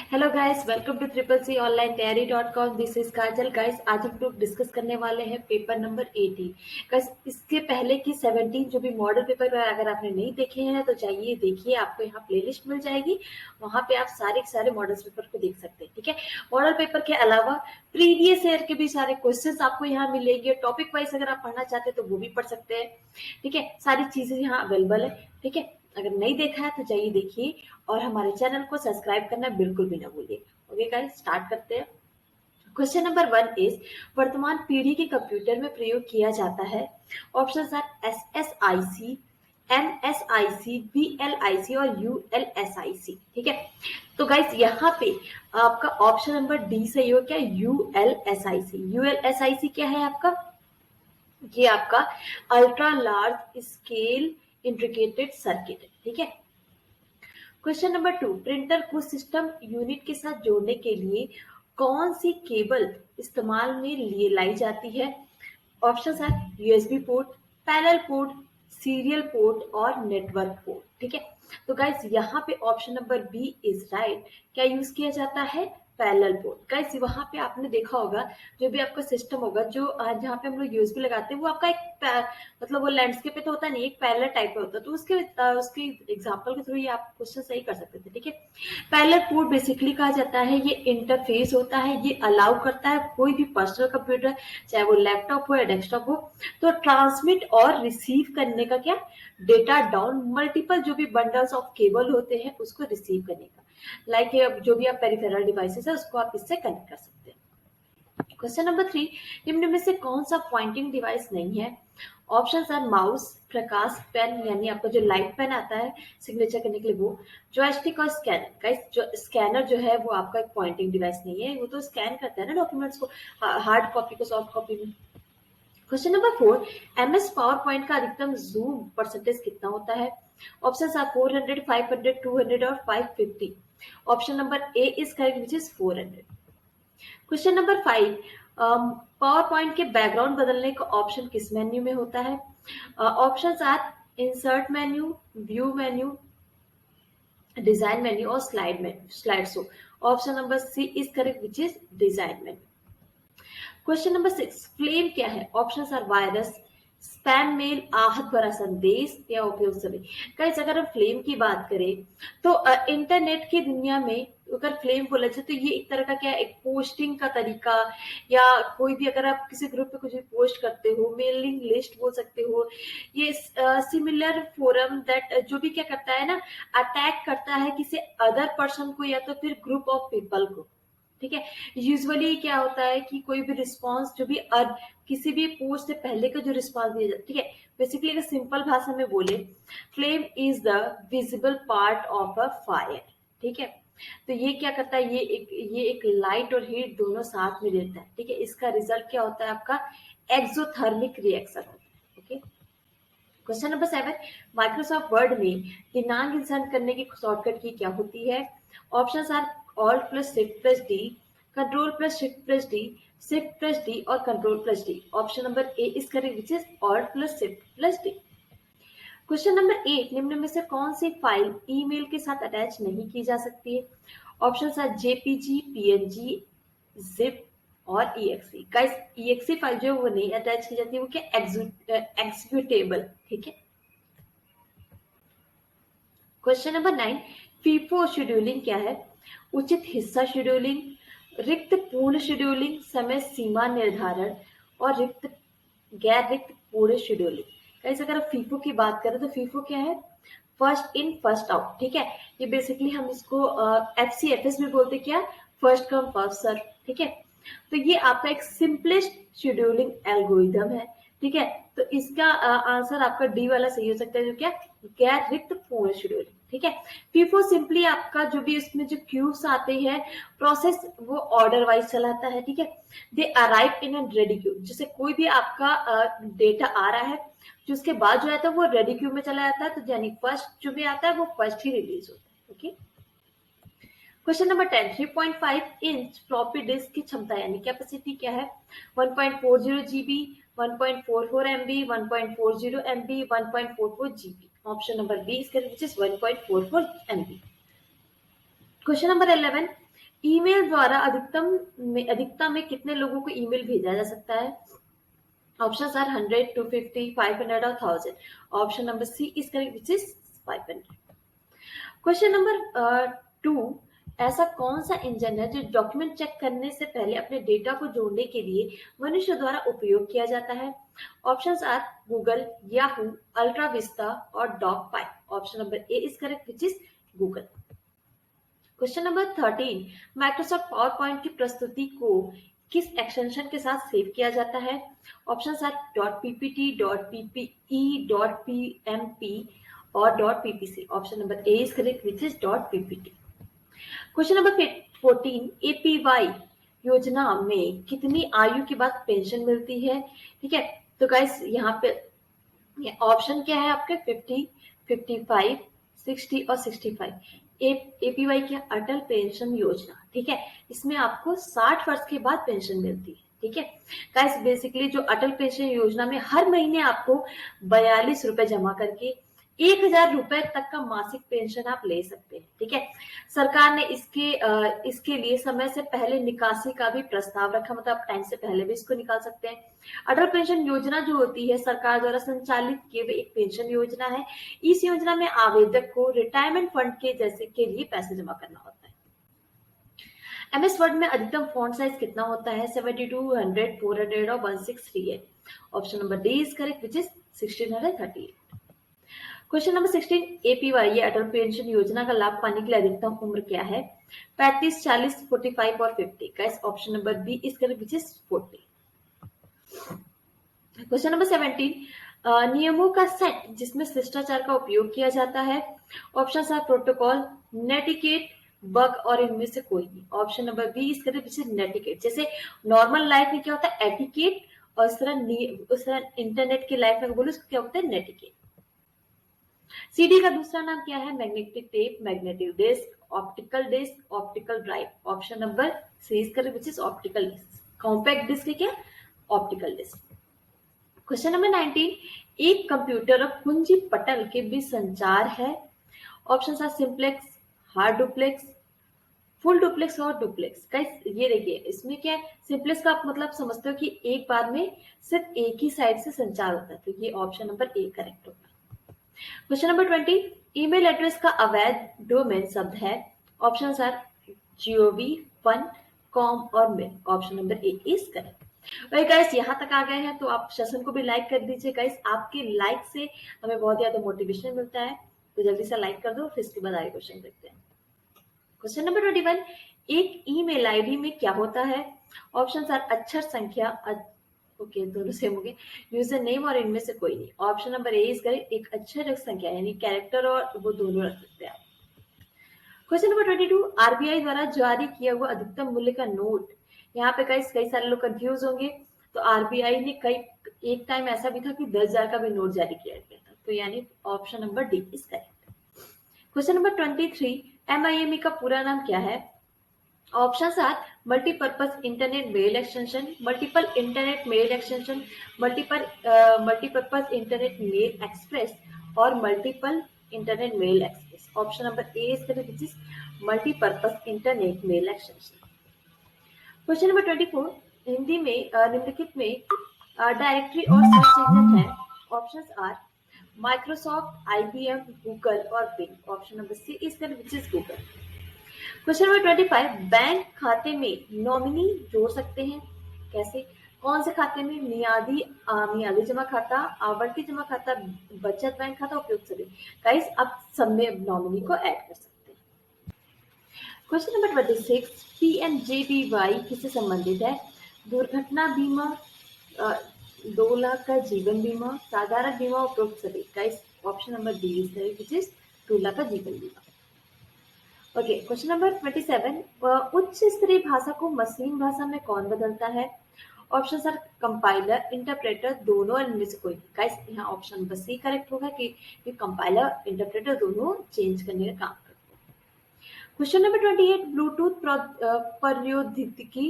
Hello guys, welcome to triple C online तैयारी.com। This is Kajal. Guys, आज हम लोग डिस्कस करने वाले हैं पेपर नंबर 18। गाइस, इसके पहले की 17 जो भी मॉडल पेपर अगर आपने नहीं देखे हैं तो जाइए देखिए, आपको यहाँ प्लेलिस्ट मिल जाएगी। वहां पे आप सारे के सारे मॉडल पेपर को देख सकते हैं। ठीक है, मॉडल पेपर के अलावा प्रीवियस ईयर के भी सारे क्वेश्चंस आपको यहाँ मिलेंगे। टॉपिक वाइज अगर आप पढ़ना चाहते हैं तो वो भी पढ़ सकते हैं। ठीक है, सारी चीजें यहाँ अवेलेबल है। ठीक है, अगर नहीं देखा है तो जाइए देखिए और हमारे चैनल को सब्सक्राइब करना बिल्कुल भी ना भूलिए। ओके गाइस, स्टार्ट करते हैं। क्वेश्चन नंबर 1 इज, वर्तमान पीढ़ी के कंप्यूटर में प्रयोग किया जाता है। Options are SSIC, MSIC, VLIC और ULSIC। ठीक है, तो गाइस यहाँ पे आपका ऑप्शन नंबर डी सही हो क्या? ULSIC। ULSIC क्या है आपका? ये आपका ultra large scale intricated circuit है। ठीक है, क्वेश्चन नंबर 2, प्रिंटर को सिस्टम यूनिट के साथ जोड़ने के लिए कौन सी केबल इस्तेमाल में लिए लाई जाती है? ऑप्शन है USB port, parallel port, serial port और नेटवर्क पोर्ट। ठीक है, तो गाइस यहाँ पे option number B is right. क्या यूज किया जाता है? Parallel port. गाइस वहां पे आपने देखा होगा, जो भी आपका सिस्टम होगा, जो जहाँ पे हम लोग यूएसबी लगाते हैं, वो आपका एक मतलब वो लैंडस्केप पे तो होता नहीं, एक पैरेलल टाइप का होता है। तो उसके एग्जांपल के थ्रू ये आप क्वेश्चन सही कर सकते थे। ठीक है, पैरेलल पोर्ट बेसिकली कहा जाता है, ये इंटरफेस होता है, ये अलाउ करता है कोई भी पर्सनल कंप्यूटर, चाहे वो लैपटॉप हो या डेस्कटॉप हो, तो ट्रांसमिट और रिसीव करने का क्या? डेटा डाउन मल्टीपल जो भी बंडल्स ऑफ केबल होते हैं उसको रिसीव करने का। लाइक जो भी आप पेरिफेरल डिवाइसेस है उसको आप इससे कनेक्ट कर सकते हैं। क्वेश्चन नंबर 3, निम्न में से कौन सा पॉइंटिंग डिवाइस नहीं है? ऑप्शन आर माउस, प्रकाश पेन यानी आपका जो लाइट पेन आता है सिग्नेचर करने के लिए वो, जॉयस्टिक और स्कैनर। गाइस जो स्कैनर जो है वो आपका एक पॉइंटिंग डिवाइस नहीं है, वो तो स्कैन करता है ना डॉक्यूमेंट्स को, हार्ड कॉपी को सॉफ्ट कॉपी में। Question number 4, MS power point का अधिकतम जूम परसेंटेज कितना होता है? ऑप्शन आर 400, 500, 200 और 550। Option number A is correct which is 400। Question number 5, PowerPoint के बैकग्राउंड बदलने का ऑप्शन किस मेन्यू में होता है? Option are insert menu, view menu, design menu और slide show. Option number C is correct which is design menu. Question number 6, flame क्या है? Options are virus, spam mail, आहत भरा संदेश या उपयोग सभी। गाइस अगर हम फ्लेम की बात करें तो इंटरनेट की दुनिया में अगर फ्लेम बोला जाए तो ये एक तरह का क्या है? एक पोस्टिंग का तरीका, या कोई भी अगर आप किसी ग्रुप पे कुछ भी पोस्ट करते हो, मेलिंग लिस्ट बोल सकते हो, ये सिमिलर फोरम दैट जो भी क्या करता है ना, अटैक करता है किसी अदर पर्सन को या तो फिर ग्रुप ऑफ पीपल को। ठीक है, यूजुअली क्या होता है कि कोई भी रिस्पॉन्स जो भी किसी भी पोस्ट से पहले का जो रिस्पॉन्स दिया जाता है, ठीक है, बेसिकली अगर सिंपल भाषा में बोले, flame is the visible part of a fire. ठीक है, तो ये क्या करता है? ये एक लाइट और हीट दोनों साथ में देता है। ठीक है, इसका रिजल्ट क्या होता है? आपका एक्सोथर्मिक रिएक्शन होता है। Okay, question number 7, Microsoft word में दिनांक इंसर्ट करने की शॉर्टकट की क्या होती है? Options are alt plus shift plus D, control plus shift plus D, shift plus D और control plus D. Option number A is correct which is alt plus shift plus D. Question number 8, निम्न में से कौन सी file email के साथ attach नहीं की जा सकती है? Options are JPG, PNG, zip और EXE। गाइस EXE फाइल जो है वो नहीं अटैच की जाती है, वो क्या? एग्जीक्यूटेबल। ठीक है, क्वेश्चन नंबर 9, फीफो शेड्यूलिंग क्या है? उचित हिस्सा शेड्यूलिंग, रिक्त पूर्ण शेड्यूलिंग, समय सीमा निर्धारण और गैर रिक्त पूर्ण शेड्यूलिंग। गाइस अगर आप फीफो की बात करें तो फीफो क्या है? First in first out. ठीक है, ये बेसिकली हम इसको FCFS में बोलते क्या? First come first serve. ठीक है, तो ये आपका एक सिंपलेस्ट शेड्यूलिंग एल्गोरिदम है। ठीक है, तो इसका आंसर आपका डी वाला सही हो सकता है, जो क्या? गैर रिक्त पूर्ण शेड्यूलिंग। ठीक है, फीफो सिंपली आपका जो भी इसमें जो क्यूब्स आते हैं, प्रोसेस वो ऑर्डर वाइज चलाता है। ठीक है, they arrive in an ready queue, जैसे कोई भी आपका डेटा आ रहा है, जो उसके बाद जो आता है वो रेडी क्यू में चला जाता है, तो यानी फर्स्ट जो भी आता है वो फर्स्ट ही रिलीज होता है। Okay, question number 10, 3.5 inch floppy disk की क्षमता यानी कैपेसिटी क्या है? 1.40 GB, 1.44 MB, 1.40 MB, 1.44 GB। Option number B इसका which is 1.44 MB। Question number 11, email द्वारा अधिकता में कितने लोगों को ईमेल भेजा जा सकता है? ऑप्शंस आर 100, 250, 500 और 1000. Option number C is correct, which is 500. Question number 2, ऐसा कौन सा इंजन है जो डॉक्यूमेंट चेक करने से पहले अपने डेटा को जोड़ने के लिए मनुष्य द्वारा उपयोग किया जाता है? Options are Google, Yahoo, AltaVista और Dogpile. Option number A is correct, which is Google. Question number 13, Microsoft PowerPoint की प्रस्तुति को किस एक्सटेंशन के साथ सेव किया जाता है? Options are .ppt, .ppe, .pmp और .ppc. Option number A is correct, which is .ppt. Question number 14, APY योजना में कितनी आयु के बाद पेंशन मिलती है? ठीक है, तो गाइस यहाँ पे ऑप्शन क्या है आपके? 50, 55, 60 और 65. एपीवाई क्या? अटल पेंशन योजना. ठीक है, इसमें आपको 60 वर्ष के बाद पेंशन मिलती है. ठीक है गाइस, बेसिकली जो अटल पेंशन योजना में हर महीने आपको 42 रुपए जमा करके 1000 रुपए तक का मासिक पेंशन आप ले सकते हैं. ठीक है, सरकार ने इसके लिए समय से पहले निकासी का भी प्रस्ताव रखा, मतलब टाइम से पहले भी इसको निकाल सकते हैं. अटल पेंशन योजना जो होती है सरकार द्वारा संचालित किए हुए एक पेंशन योजना है. इस योजना में आवेदक को रिटायरमेंट फंड के लिए पैसे जमा करना होता है. एमएस वर्ड में अधिकतम फॉन्ट साइज कितना होता है? 72, 100, 400 और 1638. Option number D is correct, which is 1638. Question number 16, APY Atal pension योजना का लाभ पाने के लिए अधिकतम उम्र क्या है? 35, 40, 45 और 50. Guys, option number B is correct, which is 40. Question number 17, नियमों का सेट जिसमें शिष्टाचार का उपयोग किया जाता है. Option are protocol, netiquette, bug और इनमें से कोई नहीं. Option number B is correct, which is netiquette. जैसे नॉर्मल लाइफ में क्या होता है? एटिकेट. और उस तरह इंटरनेट की लाइफ में बोलो उसको क्या होता है? नेटिकेट. सीडी का दूसरा नाम क्या है? Magnetic tape, magnetic disk, optical drive. Option number C is correct, which is optical disk. Compact disk क्या? Optical disk. क्वेश्चन नंबर 19, एक कंप्यूटर और कुंजी पटल के बीच संचार है. Option are simplex, hard duplex, full duplex और डुप्लेक्स. गाइस, ये देखिए इसमें क्या है? सिंप्लेक्स का आप मतलब समझते हो कि एक बार में सिर्फ एक ही साइड से संचार होता है, तो ये ऑप्शन नंबर ए करेक्ट होगा. क्वेश्चन नंबर 20, ईमेल एड्रेस का अवैध डोमेन शब्द है. Option are gov, fun, com और mail. Option number A is correct. वही गाइस, यहाँ तक आ गए हैं तो आप सेशन को भी लाइक कर दीजिए. गाइस, आपके लाइक से हमें बहुत ज्यादा मोटिवेशन मिलता है, तो जल्दी से लाइक कर दो. फिर इसके बाद आगे क्वेश्चन देखते हैं. क्वेश्चन नंबर 21, एक ईमेल आईडी में क्या होता है? ऑप्शन आर अक्षर संख्या, ओके दोनों सेम हो गए, यूजर नेम और इनमें से कोई नहीं. Option number A is correct, एक अक्षर संख्या यानी कैरेक्टर और वो दोनों रख सकते हैं आप. क्वेश्चन नंबर 22, आरबीआई द्वारा जारी किया हुआ अधिकतम मूल्य का नोट. यहाँ पे कई सारे लोग कंफ्यूज होंगे. तो आरबीआई ने एक टाइम ऐसा भी था कि 10,000 का भी नोट जारी किया गया था, तो यानी option number D is correct. Question number 23, MIME का पूरा नाम क्या है? Options are multipurpose internet mail extension, multiple internet mail extension, multipurpose internet mail express और multiple internet mail express. Option number A is correct, which is multipurpose internet mail extension. Question number 24, Hindi में निम्नलिखित में directory और search engine है. Options are Microsoft, IBM, Google और Bing. Option number C is correct, which is Google. Question number 25, bank खाते में nominee जोड़ सकते हैं कैसे? कौन से खाते में? मियादी जमा खाता, आवर्ती जमा खाता, बचत बैंक खाता, उपयुक्त सभी. गाइस, आप सब में नॉमिनी को ऐड कर सकते हैं. क्वेश्चन नंबर 26, पीएमजेबीवाई किससे संबंधित है? दुर्घटना बीमा, 2 लाख का जीवन बीमा, साधारण बीमा, उपयुक्त सभी. Guys, option number D is correct, which is 2 lakh का जीवन बीमा. ओके, क्वेश्चन नंबर 27, उच्च स्तरीय भाषा को मशीन भाषा में कौन बदलता है? ऑप्शन आर कंपाइलर, इंटरप्रेटर, दोनों और इनमें से कोई. गाइस, यहाँ ऑप्शन नंबर सी करेक्ट होगा कि कंपाइलर इंटरप्रेटर दोनों चेंज करने का काम करते हैं. क्वेश्चन नंबर 28, ब्लूटूथ प्रौद्योगिकी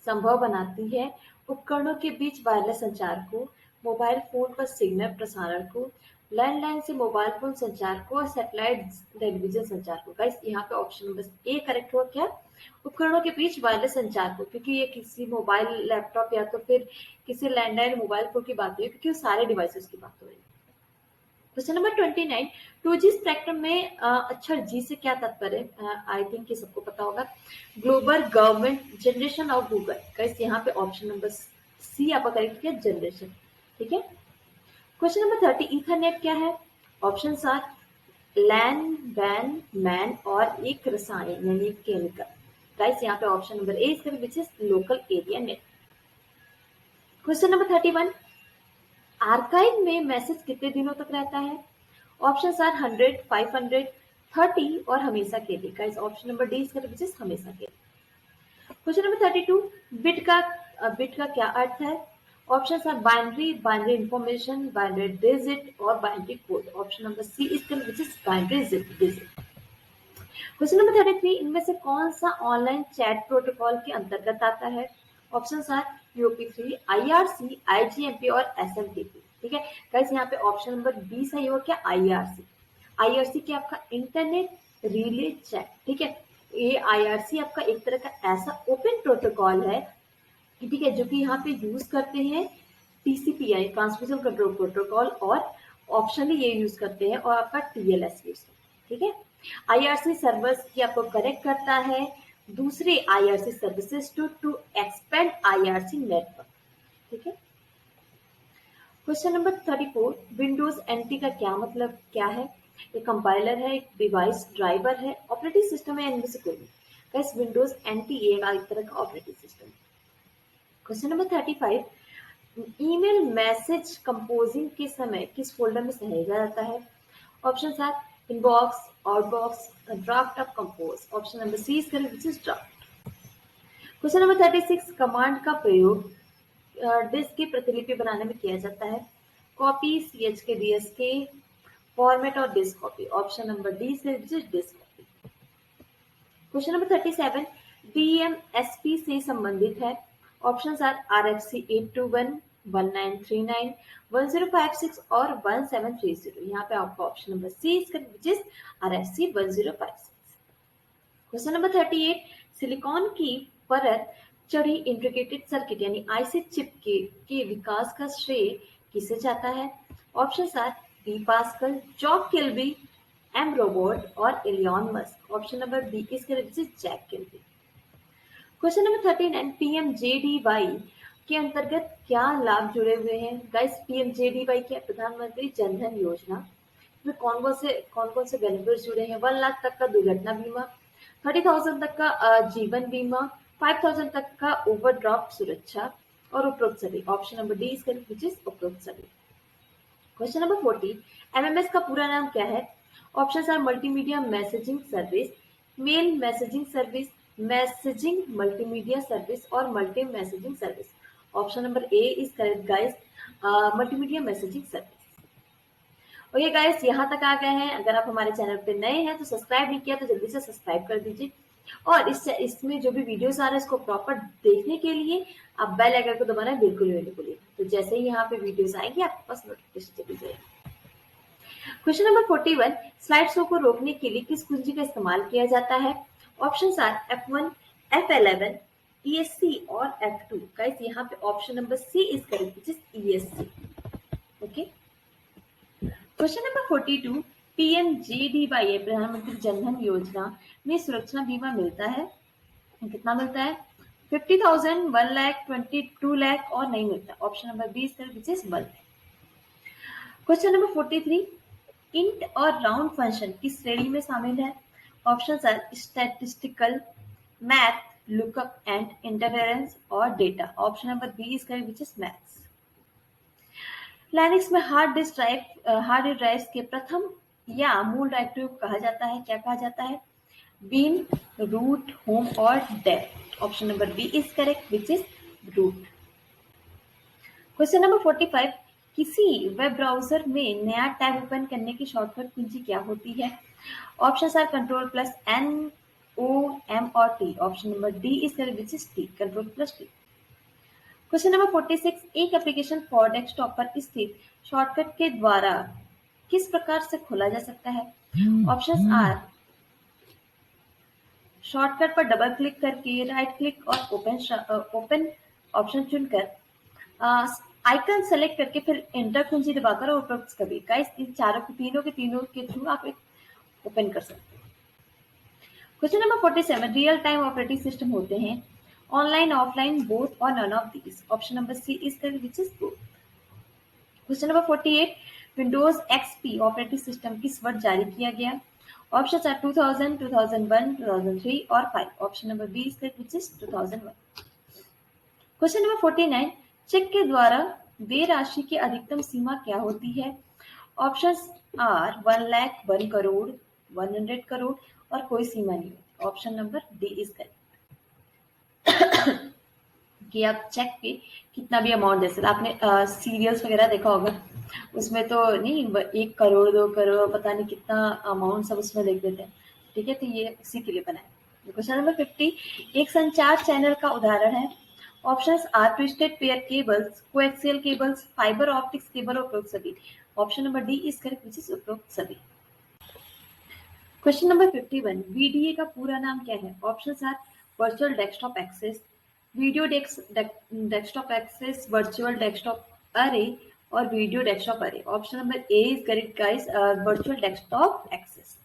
संभव बनाती है उपकरणों के बीच वायरलेस संचार को, मोबाइल फोन पर सिग्नल प्रसारण को, लैंडलाइन से मोबाइल फोन संचार को और सैटेलाइट टेलीविजन संचार को. गाइस, यहाँ पे ऑप्शन नंबर ए करेक्ट हुआ क्या? उपकरणों के बीच वायरलेस संचार को, क्योंकि ये किसी मोबाइल, लैपटॉप या तो फिर किसी लैंडलाइन मोबाइल फोन की बात है, क्योंकि वो सारे डिवाइसेस की बात हो रही है। क्वेश्चन नंबर 29, 2G स्पेक्ट्रम में अक्षर जी से क्या तात्पर्य है? आई थिंक ये सबको पता होगा। Global government generation of Google. Guys यहाँ पे ऑप्शन नंबर सी आपका करेक्ट किया, जनरेशन। ठीक है। क्वेश्चन नंबर 30, ईथरनेट क्या है? ऑप्शन आर लैन, वैन, मैन और एक रसायन यानी केमिकल। गाइस यहाँ पे ऑप्शन नंबर ए इसका which is local area net. Question number 31, archive में मैसेज कितने दिनों तक रहता है? ऑप्शन आर 100, 500, 30 और हमेशा के लिए। गाइस ऑप्शन नंबर डी इसका विच इज हमेशा के लिए। क्वेश्चन नंबर 32, बिट का क्या अर्थ है? Option are binary, binary information, binary digit और binary code. Option number C इसका which is binary digit. Question number 33, इनमें से कौन सा ऑनलाइन चैट प्रोटोकॉल के अंतर्गत आता है? ऑप्शन आर यूपी3, आईआरसी, आईजीएमपी और एसएमटीपी। ठीक है गाइस, यहाँ पे ऑप्शन नंबर बी सही हो क्या? आईआरसी। आईआरसी क्या आपका इंटरनेट रिले चैट। ठीक है, ये आईआरसी आपका एक तरह का ऐसा ओपन प्रोटोकॉल है, ठीक है, जो कि यहाँ पे यूज करते हैं टीसीपी यानी ट्रांसमिशन कंट्रोल प्रोटोकॉल, और ऑप्शनली ये यूज करते हैं, और आपका टीएलएस यूज करते हैं। ठीक है, आईआरसी सर्वर्स की आपको कनेक्ट करता है दूसरे IRC services to expand IRC network. ठीक है। क्वेश्चन नंबर 34, विंडोज एनटी का क्या मतलब क्या है? एक कंपाइलर है, एक डिवाइस ड्राइवर है, ऑपरेटिंग सिस्टम है, इनमें से कोई नहीं। गाइस विंडोज एनटी एक तरह का ऑपरेटिंग सिस्टम है। Question number 35, email message composing के समय किस फोल्डर में सहेजा जाता है? Option are inbox, outbox, draft of compose. Option number C is correct which is draft. Question number 36, command का प्रयोग डिस्क की प्रतिलिपि बनाने में किया जाता है? कॉपी, सीएचके, डीएसके, फॉर्मेट और disk copy. Option number D is which is disk copy. Question number 37, DMSP से संबंधित है? ऑप्शन आर आरएफसी 821, 1939, 1056 और 1730। यहाँ पे आपका ऑप्शन नंबर सी इसका which is RFC 1056। Question number 38, silicon की परत चढ़ी इंटीग्रेटेड सर्किट यानी आईसी चिप के विकास का श्रेय किसे जाता है? Option are D Pascal, Job Kilby, M robot और Elon Musk. Option number B is correct which is Jack Kilby. Question number 39, PMJDY के अंतर्गत क्या लाभ जुड़े हुए हैं? गाइस पीएमजेडीवाई क्या? प्रधानमंत्री जनधन योजना में कौन कौन से बेनिफिट जुड़े हैं? 1 लाख तक का दुर्घटना बीमा, 30,000 तक का जीवन बीमा, 5,000 तक का ओवरड्राफ्ट सुरक्षा और उपरोक्त सभी। Option number D is correct which is उपरोक्त सभी। क्वेश्चन नंबर 40, एमएमएस का पूरा नाम क्या है? Option are multimedia messaging service, mail messaging service, messaging multimedia service और multi messaging service. Option number A is correct guys, multimedia messaging service. Okay guys, यहाँ तक आ गए हैं। अगर आप हमारे चैनल पे नए हैं तो सब्सक्राइब नहीं किया तो जल्दी से सब्सक्राइब कर दीजिए, और इसमें जो भी वीडियोस आ रहे हैं इसको प्रॉपर देखने के लिए आप बेल आइकन को दबाना बिल्कुल भी नहीं भूलिए, तो जैसे ही यहाँ पे वीडियोस आएंगे आपके पास नोटिफिकेशन चली जाएगी। क्वेश्चन नंबर 41, स्लाइड शो को रोकने के लिए किस कुंजी का इस्तेमाल किया जाता है? Option are F1, F11, ESC और F2। गाइस यहाँ पे option number C is correct which is ESC। Okay. Question number 42, PMJDY प्रधानमंत्री जनधन योजना में सुरक्षा बीमा मिलता है? कितना मिलता है? 50,000, 1 लाख, 22 लाख और नहीं मिलता। Option number B is correct which is 1। Question number 43, int और राउंड फंक्शन किस श्रेणी में शामिल है? Option are statistical, math, lookup and interference और data. Option number B is correct which is maths. Linux में हार्ड डिस्क ड्राइव्स के प्रथम या मूल डायरेक्टरी को कहा जाता है? क्या कहा जाता है? बीन, रूट, होम और dev. Option number B is correct which is root. Question number 45, किसी वेब ब्राउजर में नया टैब ओपन करने की शॉर्टकट कुंजी क्या होती है? Option are control plus N, O, M और T। Option number D is correct which is T, control plus T. Question number 46, एक एप्लीकेशन फॉर डेस्कटॉप पर स्थित शॉर्टकट के द्वारा किस प्रकार से खोला जा सकता है? ऑप्शन आर शॉर्टकट पर डबल क्लिक करके राइट क्लिक और ओपन ऑप्शन चुनकर आइकन सेलेक्ट करके फिर एंटर कुंजी दबाकर और उपरोक्त कभी गाइस इन तीनों के थ्रू आप ओपन कर सकते हैं। Question number 47 real time operating system होते हैं ऑनलाइन ऑफलाइन बोथ और none of these. Option number C is correct which is both. Question number 48 Windows XP operating system किस वर्ष जारी किया गया। ऑप्शंस आर 2000, 2001, 2003 और 5। Option number B is correct which is 2001। Question number 49 cheque के द्वारा देय राशि की अधिकतम सीमा क्या होती है। ऑप्शंस आर 1 लाख, 1 करोड़, 100 करोड़ और कोई सीमा नहीं होती। Option number D is correct कि आप चेक पे कितना भी अमाउंट दे सकते। आपने सीरियल्स वगैरह देखा होगा, उसमें तो नहीं 1 करोड़ 2 करोड़ पता नहीं कितना अमाउंट सब उसमें लिख देते हैं। ठीक है, तो ये उसी के लिए बना है। क्वेश्चन नंबर 50 एक संचार चैनल का उदाहरण है। Options are twisted pair cables, coaxial cables, fibre optics cable और उपरोक्त सभी। Option number D is correct which is उपरोक्त सभी। क्वेश्चन नंबर 51 वीडीए का पूरा नाम क्या है। Options are virtual desktop access, video desktop access, virtual desktop array और video desktop array. Option number A is correct guys, virtual desktop access.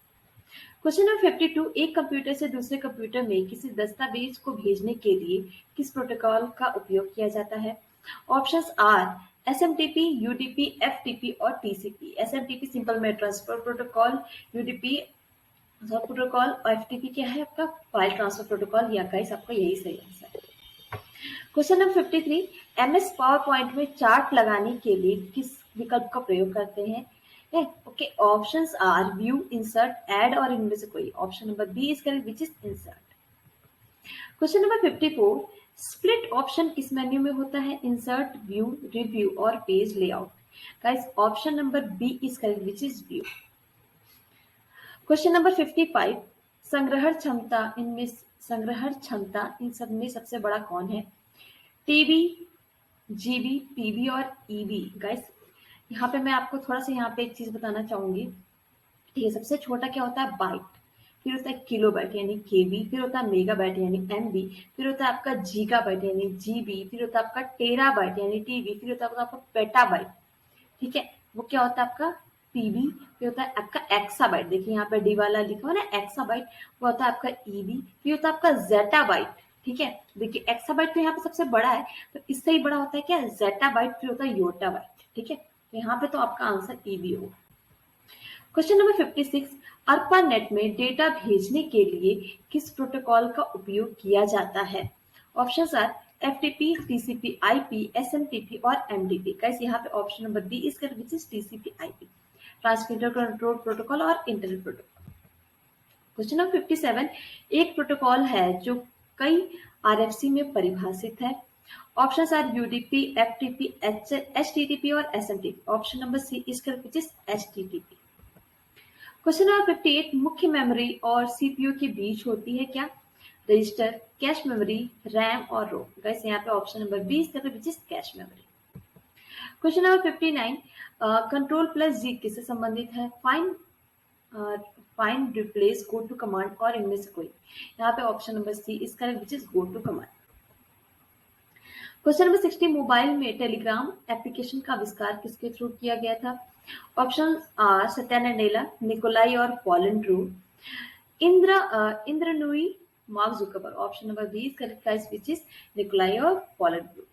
Question number 52 एक computer से दूसरे कंप्यूटर में किसी दस्तावेज को भेजने के लिए किस प्रोटोकॉल का उपयोग किया जाता है। Options are SMTP, UDP, FTP और TCP. SMTP simple mail transfer protocol, UDP protocol और एफटीपी क्या है आपका फाइल ट्रांसफर प्रोटोकॉल। या गाइस आपका यही सही आंसर है। Question number 53 MS PowerPoint में चार्ट लगाने के लिए किस विकल्प का प्रयोग करते हैं। Okay, options are view, insert, add और इनमें से कोई। Option number B is correct which is insert. Question number 54 split option किस मेन्यू में होता है। इंसर्ट, व्यू, रिव्यू और page layout. Guys option number B is correct which is view. Question number 55 संग्रहण क्षमता इन सब में सबसे बड़ा कौन है। टीबी, जीबी, पीबी और ईबी। गाइस यहाँ पे मैं आपको थोड़ा सा यहाँ पे एक चीज बताना चाहूंगी। ठीक है, सबसे छोटा क्या होता है बाइट, फिर होता है किलोबाइट यानी केबी, फिर होता है मेगाबाइट यानी एमबी, फिर होता है आपका जीगाबाइट यानी जीबी, फिर होता है आपका टेराबाइट यानी टीबी, फिर होता है आपका पेटाबाइट। ठीक है, वो क्या होता है आपका पीबी, फिर होता है आपका एक्साबाइट। देखिए यहाँ पे डी वाला लिखा हुआ ना एक्साबाइट, वो होता है आपका ईबी, फिर होता है आपका जेटाबाइट। ठीक है, देखिए एक्साबाइट तो यहाँ पे सबसे बड़ा है, तो इससे ही बड़ा होता है क्या जेटाबाइट, फिर होता है योटाबाइट। ठीक है, यहाँ पे तो आपका आंसर ईबी होगा। क्वेश्चन नंबर 56 अर्पानेट में डेटा भेजने के लिए किस प्रोटोकॉल का उपयोग किया जाता है। Options are FTP, TCP, IP, SMTP और एमटीपी। गाइस यहाँ पे option number D is correct which is TCP IP, transmitter control protocol और इंटरनेट प्रोटोकॉल। क्वेश्चन नंबर 57 एक प्रोटोकॉल है जो कई आरएफसी में परिभाषित है। Options are UDP, FTP, HTTP और SMTP. Option number C is correct which is HTTP. Question number 58 मुख्य मेमोरी और सीपीयू के बीच होती है क्या। रजिस्टर, कैश मेमोरी, रैम और रोम। गाइस यहाँ पे option number B is correct which is cache memory. Question number 59 control plus G किससे संबंधित है। Find, replace, go to command और इनमें से कोई। यहाँ पे option number C is correct which is go to command. Question number 60 mobile में टेलीग्राम एप्लीकेशन का आविष्कार किसके थ्रू किया गया था। Option are Satya Nadella, Nikolai और Paul Andrew, Indra Nooyi, Mark Zuckerberg. Option number B is correct guys which is Nikolai और Paul Andrew.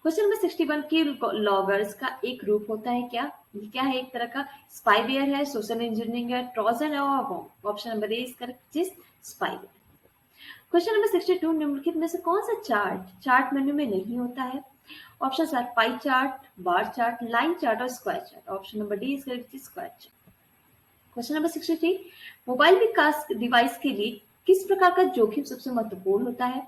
Question number 61 की लॉगर्स का एक रूप होता है क्या। ये क्या है, एक तरह का स्पाईवेयर है, सोशल इंजीनियरिंग है, ट्रोजन है और bomb. Option number A is correct which is spyware. Question number 62 निम्नलिखित में से कौन सा चार्ट मेन्यू में नहीं होता है। Option are pie chart, bar chart, line chart और square chart. Option number D is correct square chart. Question number 63 mobile विकास डिवाइस के लिए किस प्रकार का जोखिम सबसे महत्वपूर्ण होता है।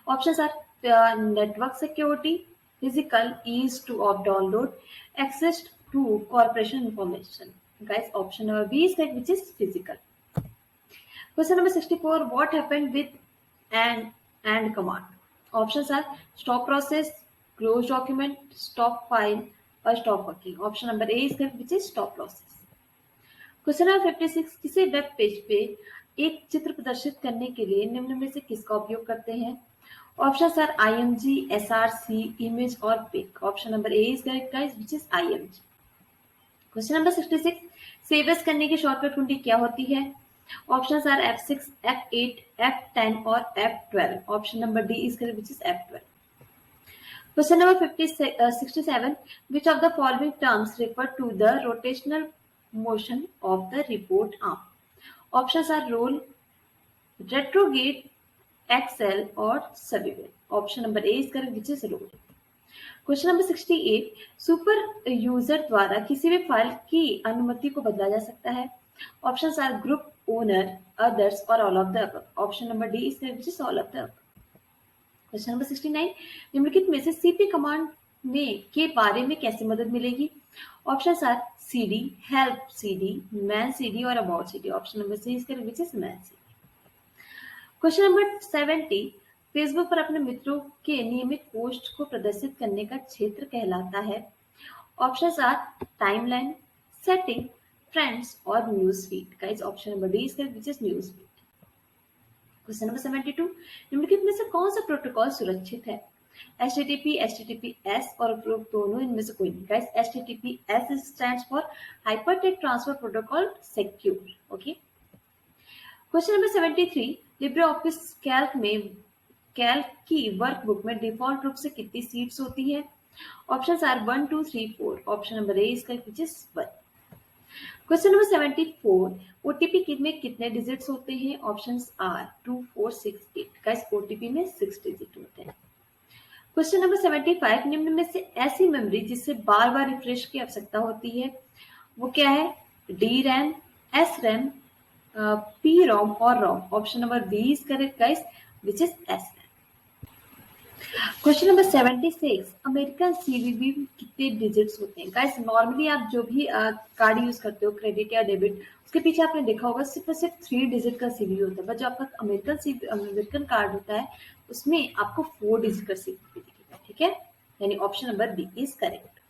Option are network security, physical ease to of download, access to corporation information. Guys option number B is correct which is physical. Question number 64 what happened with and command. Options are stop process, close document, stop file और stop working. Option number A is correct which is stop process. Question number 56 किसी web page पे एक चित्र प्रदर्शित करने के लिए निम्न में से किसका उपयोग करते हैं? Options are IMG, SRC, image और pic. Option number A is correct guys, which is IMG. Question number 66, save as करने की शॉर्टकट कुंडी क्या होती है? Options are F6, F8, F10 और F12. Option number D is correct, which is F12. Question number 67. Which of the following terms refer to the rotational motion of the report arm? Options are roll, retrograde, axle और swivel. Option number A is correct, which is roll. Question number 68. Super user द्वारा किसी भी file की अनुमति को बदला जा सकता है. Options are group, owner, others और all of the above. Option number D is correct, which is all of the above. Question number 69. निम्नलिखित में से सीपी कमांड में के बारे में कैसे मदद मिलेगी? Options are CD, help CD, man CD और about CD. Option number C is correct, which is man CD. Question number 70. Facebook पर अपने मित्रों के नियमित पोस्ट को प्रदर्शित करने का क्षेत्र कहलाता है. Options are timeline, setting, friends और news feed. Guys option number D is correct, which is news feed. Question number 72. निम्नलिखित में से कौन सा प्रोटोकॉल सुरक्षित है? HTTP, HTTPS और उपरोक्त दोनों इनमें से कोई नहीं. Guys HTTPS stands for hypertext transfer protocol secure. Okay. Question number 73. Libre Office Calc की वर्कबुक में डिफॉल्ट रूप से कितनी सीट्स होती है? Options are 1, 2, 3, 4. Option number A is correct, which is 1. Question number 74. OTP में कितने डिजिट्स होते हैं? Options are 2, 4, 6, 8. गाइस ओटीपी में 6 डिजिट होते हैं. Question number 75. निम्न में से ऐसी मेमोरी जिससे बार बार रिफ्रेश की आवश्यकता होती है वो क्या है? D RAM, S RAM, P ROM और ROM. Option number B is correct guys, which is S. Question number 76. American CVV कितने डिजिट्स होते हैं? गाइस नॉर्मली आप जो भी कार्ड यूज करते हो, क्रेडिट या डेबिट, उसके पीछे आपने देखा होगा सिर्फ 3 डिजिट का सीवीवी होता है. बट जो आपका अमेरिकन कार्ड होता है उसमें आपको 4 डिजिट का सीवीवी दिखेगा. ठीक है, यानी option number B is correct.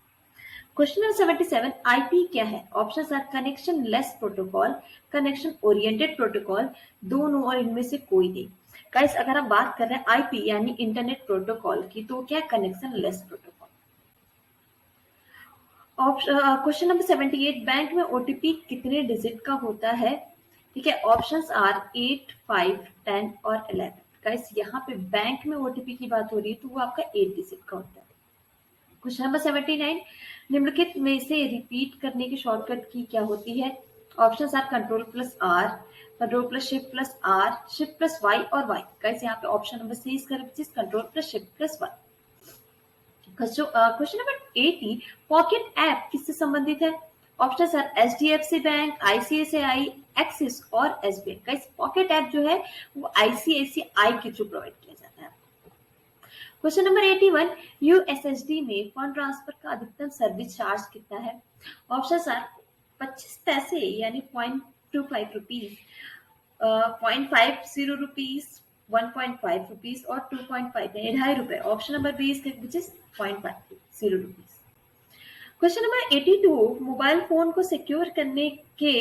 Question number 77. IP क्या है? Options are connectionless protocol, connection oriented protocol, दोनों और इनमें से कोई नहीं. गाइस अगर हम बात कर रहे हैं आईपी यानी इंटरनेट प्रोटोकॉल की, तो क्या connection less protocol. Question number 78. Bank में ओटीपी कितने डिजिट का होता है? ठीक है, ऑप्शंस आर 8, 5, 10 और 11. गाइस यहाँ पे बैंक में ओटीपी की बात हो रही है तो वो आपका 8 डिजिट का होता है. Question number 79. निम्नलिखित में से रिपीट करने की शॉर्टकट की क्या होती है? Options are control plus R, control plus shift plus R, shift plus Y और वाई. गाइस यहाँ पे option number C is correct, control plus shift plus Y. Question number 80. Pocket app किससे संबंधित है? Options are HDFC bank, ICICI, Axis और SBI. Guys pocket app जो है वो ICICI के थ्रू प्रोवाइड किया जाता है. Question number 81. USSD में फंड ट्रांसफर का अधिकतम सर्विस चार्ज कितना है? ऑप्शंस आर 25 पैसे यानी 0.25 रुपीज, 0.50 रुपीज, 1.5 रुपीज और 2.5 यानी 2.5 रुपए. Option number B is correct, which is 0.50 rupees. Question number 82. Mobile phone को सिक्योर करने के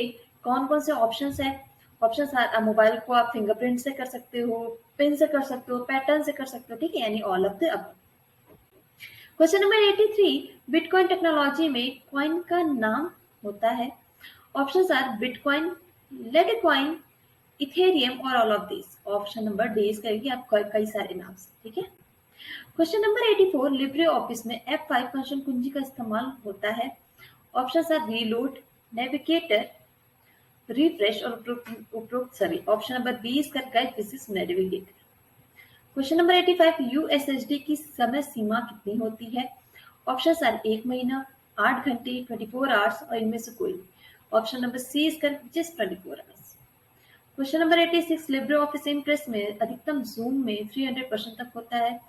कौन कौन से ऑप्शंस है? ऑप्शंस आर मोबाइल को आप फिंगरप्रिंट से कर सकते हो, पिन से कर सकते हो, पैटर्न से कर सकते हो. ठीक है, यानी all of the above. Question number 83. Bitcoin technology में कॉइन का नाम होता है. ऑप्शंस आर बिटकॉइन, लेटकॉइन, इथेरियम और all of this. Option number D is करेगी आप कई सारे नाम से. ठीक है. Question number 84. लिब्रे ऑफिस में F5 फंक्शन कुंजी का इस्तेमाल होता है. Options are reload, navigator, refresh और उपरोक्त सभी. Option number B is correct, this is navigator. Question number 85. USSD की समय सीमा कितनी होती है? ऑप्शंस आर 1 महीना, 8 घंटे, 24 आवर्स और इनमें से कोई. Option number C is correct, which is 24 hours. Question number 86. Libre Office Impress में अधिकतम जूम में 300% तक होता है.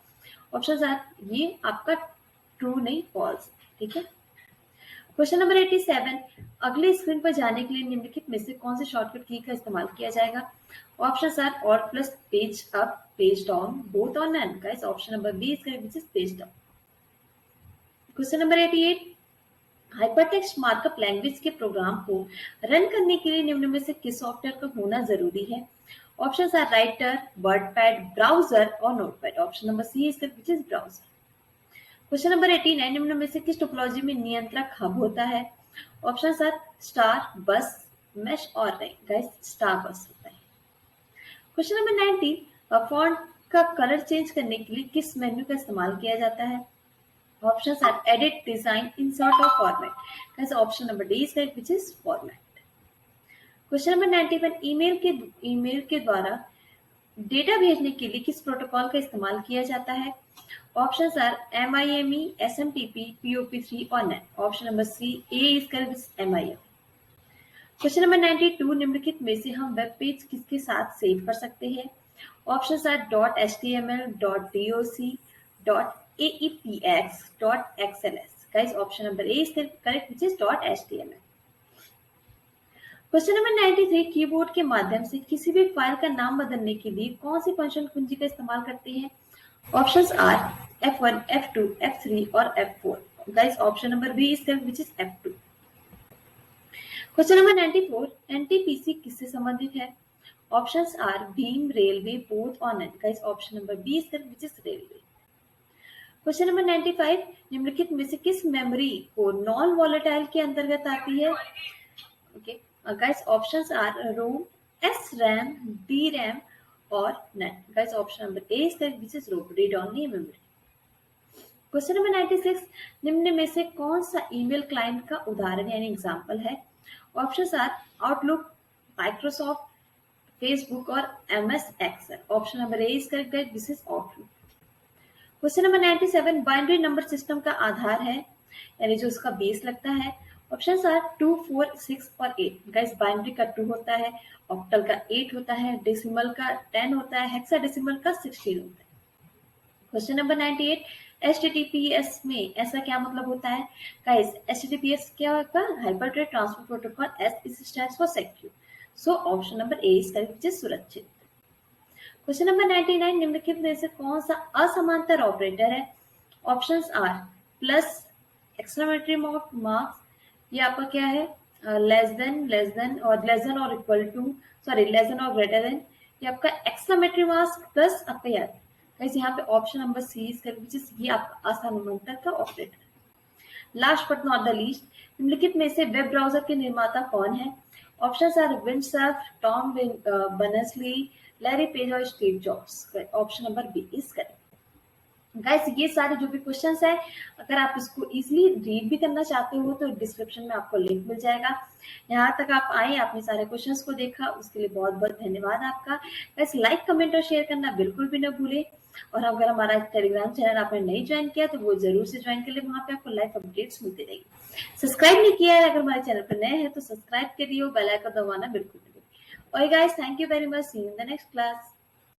ऑप्शंस आर, ये आपका ट्रू नहीं फॉल्स. ठीक है. Question number 87. अगले स्क्रीन पर जाने के लिए निम्नलिखित में से कौन से शॉर्टकट की का इस्तेमाल किया जाएगा? ऑप्शंस आर और plus, page up, page down, both और none. Guys option number B is correct, which is page down. Question number 88. Hypertext markup language के प्रोग्राम को रन करने के लिए निम्न में से किस सॉफ्टवेयर का होना जरूरी है? Options are writer, WordPad, browser और Notepad. Option number C is which is browser. Question number 89 निम्न में से किस टोपोलॉजी में नियंत्रक हब होता है? ऑप्शंस आर स्टार, बस, मेश और रिंग। गाइस स्टार बस होता है। क्वेश्चन नंबर 90 फॉन्ट का कलर चेंज करने के लिए किस मेन्यू का इस्तेमाल किया जाता है? Options are edit, design, insert or format. Guys, option number D is correct, which is format. Question number 91 email के द्वारा डेटा भेजने के लिए किस प्रोटोकॉल का इस्तेमाल किया जाता है? Options are MIME, SMTP, POP3 और NET. Option number C, A is correct, which is MIME. Question number 92 निम्नलिखित में से हम वेब पेज किसके साथ सेव कर सकते हैं? Options are .html, .doc, .aepx, .xls. Guys, option number A is correct, which is .html. Question number 93 keyboard के माध्यम से किसी भी फाइल का नाम बदलने के लिए कौन सी फंक्शन कुंजी का इस्तेमाल करते हैं? Options are F1, F2, F3 और F4. Guys option number B is correct, which is F2. Question number 94 NTPC किससे संबंधित है? ऑप्शंस आर भीम, रेलवे, बोथ और net. Guys option number B is correct, which is railway. Question number 95 निम्नलिखित में से किस मेमोरी को नॉन वॉलेटाइल के अंतर्गत आती है? Okay guys options are ROM, S RAM, D RAM और net. Guys option number A is correct, which is ROM, read only memory. Question number 96 निम्न में से कौन सा ईमेल क्लाइंट का उदाहरण यानी एग्जांपल है? Options are Outlook, Microsoft, Facebook और MS Excel. Option number A is correct, guys this is Outlook. Question number 97 binary number system का आधार है यानी जो उसका बेस लगता है. ऑप्शंस आर 2, 4, 6 और 8. गाइस बाइनरी का 2 होता है, ऑक्टल का 8 होता है, डेसिमल का 10 होता है, हेक्साडेसिमल का 16 होता है. क्वेश्चन नंबर 98 HTTPS में ऐसा क्या मतलब होता है? गाइस HTTPS क्या होता है? Hypertext transfer protocol. S stands for secure. So option number A is correct, which is सुरक्षित. क्वेश्चन नंबर 99 निम्नलिखित में से कौन सा असमांतर ऑपरेटर है? Options are plus, exclamatory marks, ये आपका क्या है? लेस देन और इक्वल टू, लेस देन और ग्रेटर देन. ये आपका एक्सक्लेमेटरी मार्क्स प्लस आपका याद. गाइस यहाँ पे option number C is correct, which is ये आपका असमांतर का operator. Last but not the least निम्नलिखित में से वेब ब्राउजर के निर्माता कौन है? Options are windsurf, Tom Berners-Lee, Larry Page और Steve Jobs. Option number B is correct. Guys ये सारे जो भी क्वेश्चंस है, अगर आप इसको इजीली रीड भी करना चाहते हो तो डिस्क्रिप्शन में आपको लिंक मिल जाएगा. यहाँ तक आप आए, आपने सारे क्वेश्चंस को देखा, उसके लिए बहुत बहुत धन्यवाद आपका. गाइस लाइक, कमेंट और शेयर करना बिल्कुल भी ना भूलें. और अगर हमारा टेलीग्राम चैनल आपने नहीं ज्वाइन किया तो वो जरूर से ज्वाइन कर ले, वहां पे आपको लाइव अपडेट्स मिलती रहेगी. सब्सक्राइब नहीं किया है अगर हमारे चैनल पर नए हैं तो सब्सक्राइब करिए, बेल आइकन दबाना बिल्कुल नहीं भूलें. और guys thank you very much, see you in the next class.